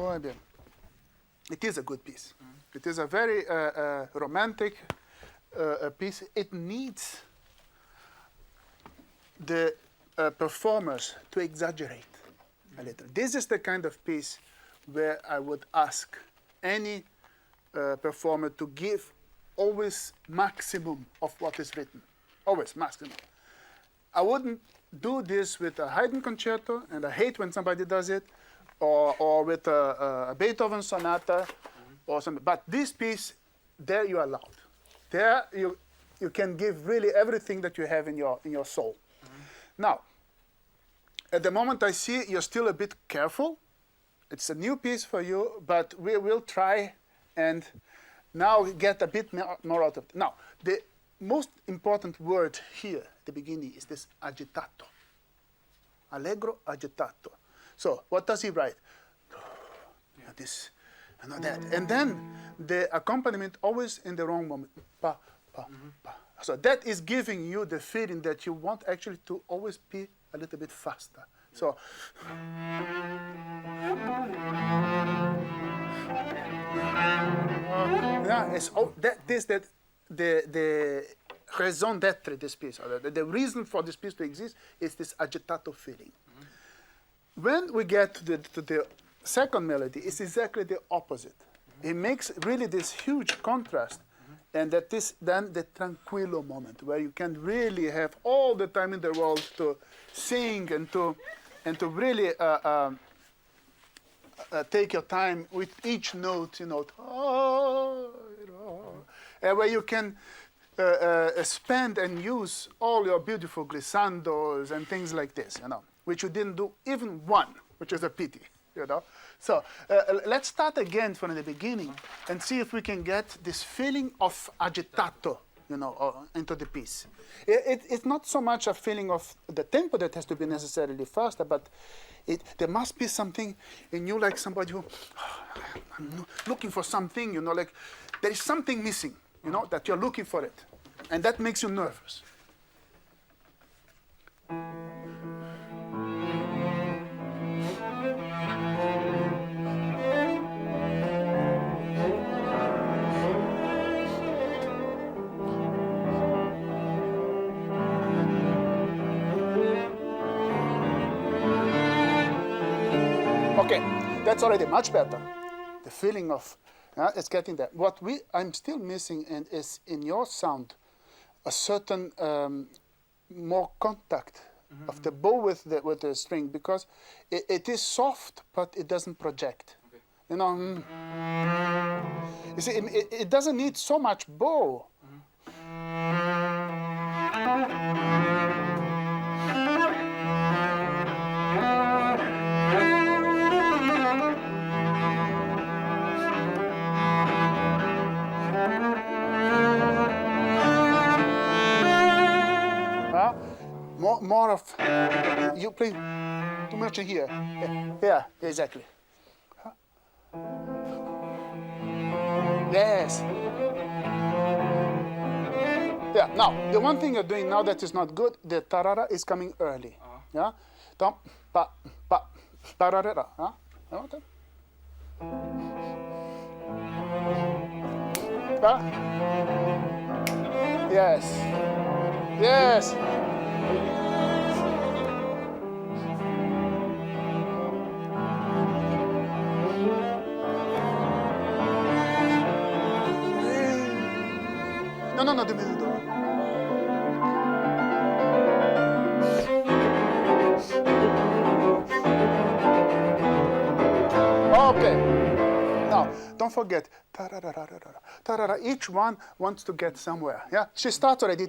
Muy bien. It is a good piece. It is a very romantic piece. It needs the performers to exaggerate a little. This is the kind of piece where I would ask any performer to give always maximum of what is written. Always maximum. I wouldn't do this with a Haydn concerto, and I hate when somebody does it, or with a Beethoven sonata, or something. But this piece, there you are allowed. There you can give really everything that you have in your soul. Now, at the moment I see you're still a bit careful. It's a new piece for you, but we will try and now get a bit more out of it. Now, the most important word here at the beginning is this agitato. Allegro agitato. So, what does he write? This, that. And then the accompaniment always in the wrong moment. Pa, pa, pa. So that is giving you the feeling that you want actually to always be a little bit faster. So, yeah, it's the raison d'être this piece, or the reason for this piece to exist is this agitato feeling. When we get to the second melody, it's exactly the opposite. It makes really this huge contrast. And that is then the tranquillo moment where you can really have all the time in the world to sing and to really take your time with each note, and where you can spend and use all your beautiful glissandos and things like this, which you didn't do even one, which is a pity, So let's start again from the beginning and see if we can get this feeling of agitato, into the piece. It's not so much a feeling of the tempo that has to be necessarily faster, but there must be something in you, like somebody who, I'm looking for something, like there is something missing, that you're looking for it. And that makes you nervous. Okay, that's already much better. The feeling of it's getting there. What I'm still missing is in your sound a certain more contact of the bow with the string, because it is soft, but it doesn't project. Okay. You see, it doesn't need so much bow. More of you play too much in here. Yeah, exactly. Yes. Yeah. Now the one thing you're doing now that is not good. The tarara is coming early. Yeah. Tom pa pa tarara. Pa. Yes. Yes. No, do. Okay. Now, don't forget. Each one wants to get somewhere. Yeah. She starts already.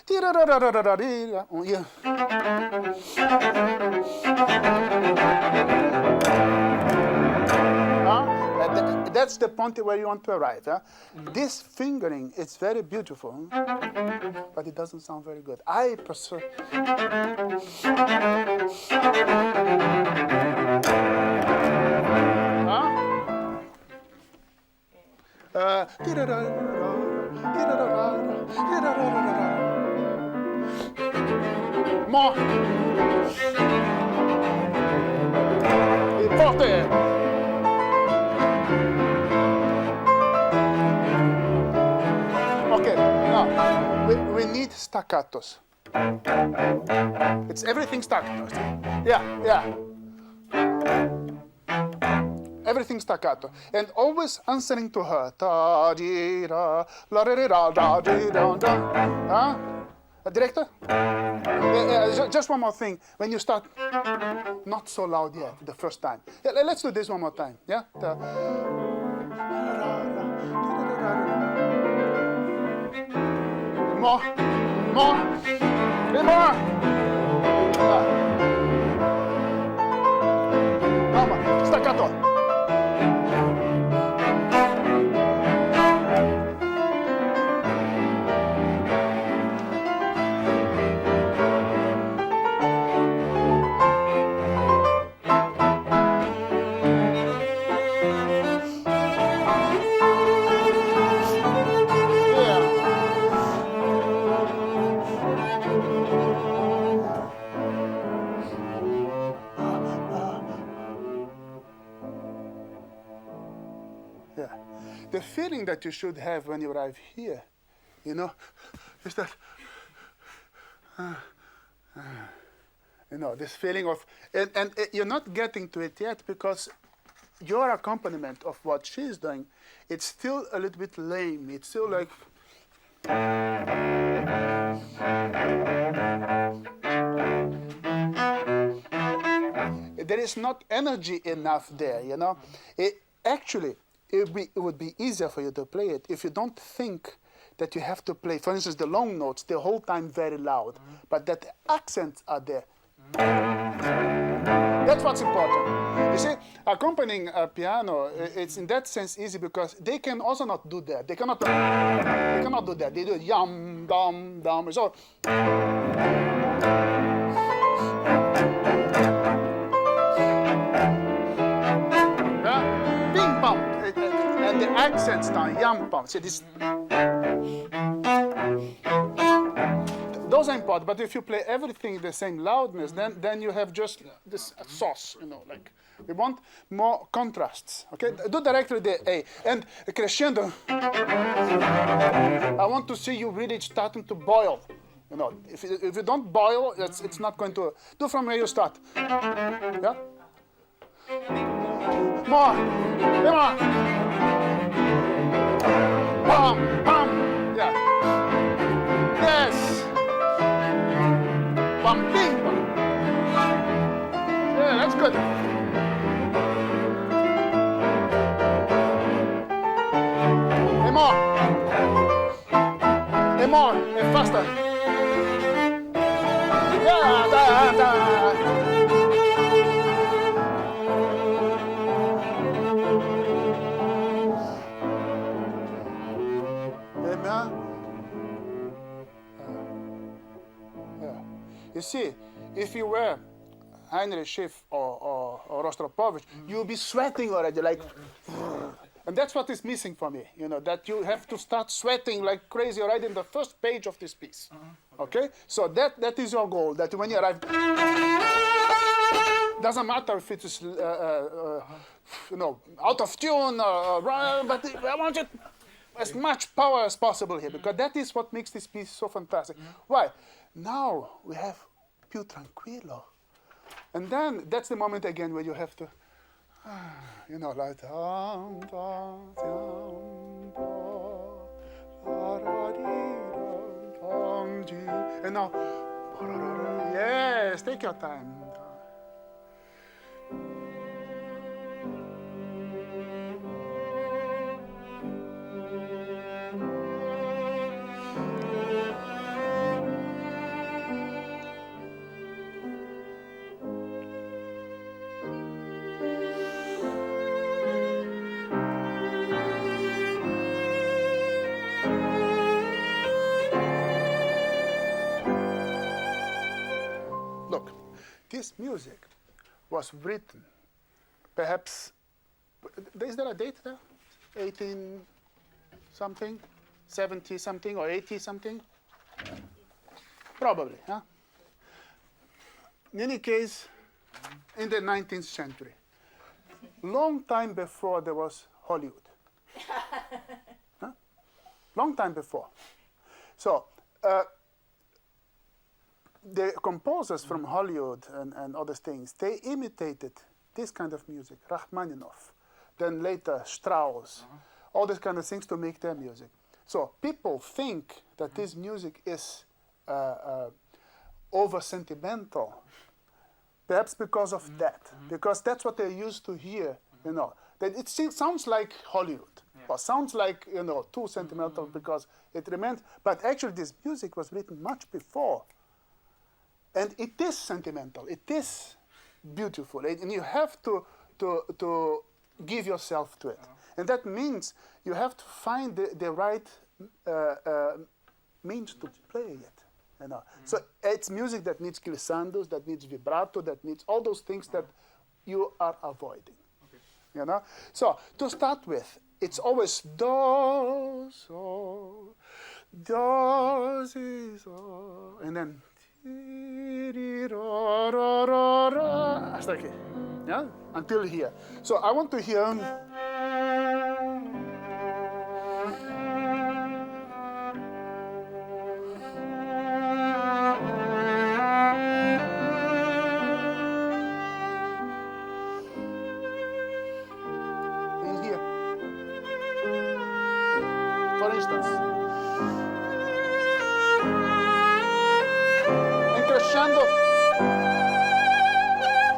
Yeah. That's the point where you want to arrive. This fingering is very beautiful, but it doesn't sound very good. I prefer. More. need staccatos. It's everything staccato. Yeah. Everything staccato. And always answering to her. Ta di da, la di da da di da da. Director? Just one more thing. When you start, not so loud yet, the first time. Yeah, let's do this one more time. Yeah? More. Staccato. The feeling that you should have when you arrive here, is that, this feeling of, and you're not getting to it yet because your accompaniment of what she's doing, it's still a little bit lame. It's still like, there is not energy enough there, Actually, it would be easier for you to play it if you don't think that you have to play, for instance, the long notes the whole time very loud, but that the accents are there. That's what's important. You see, accompanying a piano, it's in that sense easy because they can also not do that. They cannot do that. They do yum, dum, dum. So, bing, bum. And the accents down, yum, bum. See, this. Those are important, but if you play everything the same loudness, then you have just this sauce, like we want more contrasts. Okay, do directly the A and crescendo. I want to see you really starting to boil. If you don't boil, it's not going to do from where you start. Yeah. More. Come on. Pam, pam. Yeah. Yes. Bum, bing, bum. Yeah, that's good. And more, and faster. Yeah, da, da. You see, if you were Heinrich Schiff or Rostropovich, you'll be sweating already, like, and that's what is missing for me, that you have to start sweating like crazy already in the first page of this piece. Okay? So that is your goal, that when you arrive, doesn't matter if it is, out of tune, but I want it as much power as possible here, because that is what makes this piece so fantastic. Why? Now we have più tranquillo. And then that's the moment again where you have to, like, and now, yes, take your time. This music was written, perhaps, is there a date there? 18 something, 70 something, or 80 something? Probably, huh? In any case, in the 19th century, long time before there was Hollywood. Huh? Long time before. So, the composers from Hollywood and other things, they imitated this kind of music, Rachmaninoff, then later Strauss, all these kind of things to make their music. So people think that this music is over sentimental, perhaps because of that, because that's what they used to hear, you know. That it sounds like Hollywood, or sounds like, you know, too sentimental because it remains. But actually, this music was written much before, and it is sentimental. It is beautiful, and you have to give yourself to it, and that means you have to find the right means to play it. You know, so it's music that needs glissandos, that needs vibrato, that needs all those things that you are avoiding. You know, so to start with, it's always do, so, do, si, so, and then ti, ri, ro, ro, ro, ro, hasta aquí, yeah, until here. So I want to hear.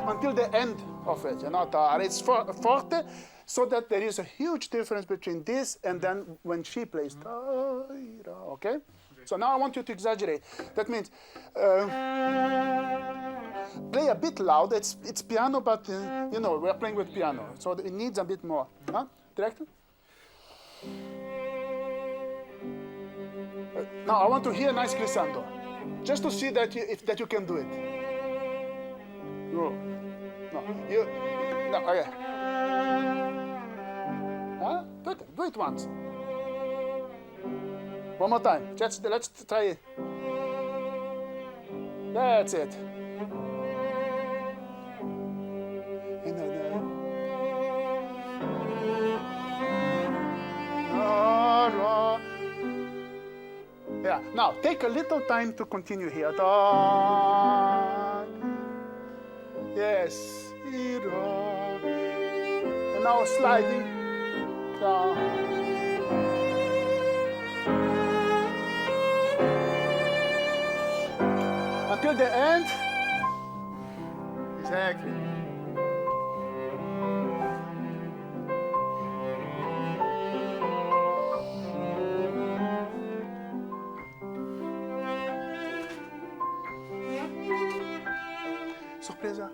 Until the end of it, you know, it's forte, so that there is a huge difference between this and then when she plays, okay? So now I want you to exaggerate. That means play a bit loud. It's piano, but you know, we're playing with piano, so it needs a bit more. Huh? Director? Now I want to hear a nice glissando, just to see that you can do it. No, okay. Huh? Do it once. One more time. Let's try it. That's it. Yeah. Now take a little time to continue here. Yes. And now sliding down. Until the end. Exactly. Surpresa.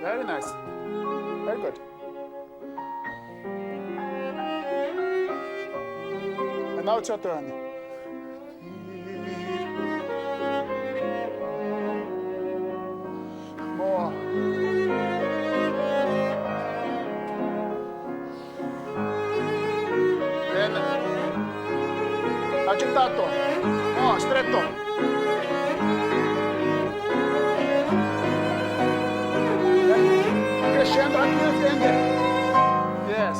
Very nice. Very good. And now it's your turn. More. Then agitato. Oh, stretto. Crescendo until the end. Yes.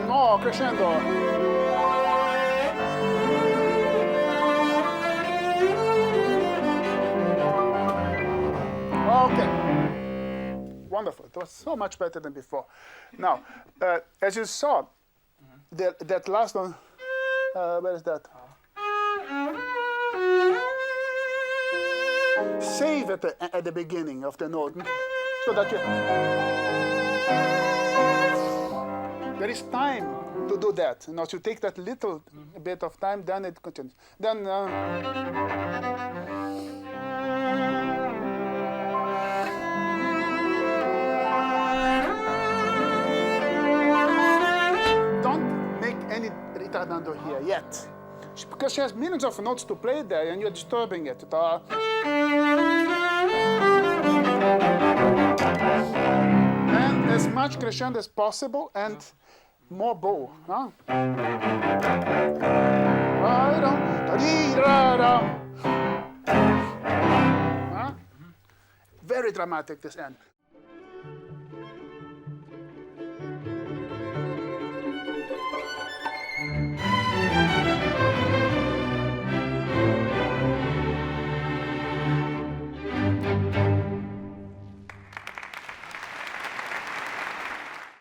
No, crescendo. Okay. Wonderful. It was so much better than before. Now, as you saw, that last one, where is that? Save at the beginning of the note, so that there is time to do that. You know, to take that little bit of time, then it continues. Then. Ritardando here yet, because she has millions of notes to play there, and you're disturbing it. And as much crescendo as possible, and more bow. Huh? very dramatic, this end.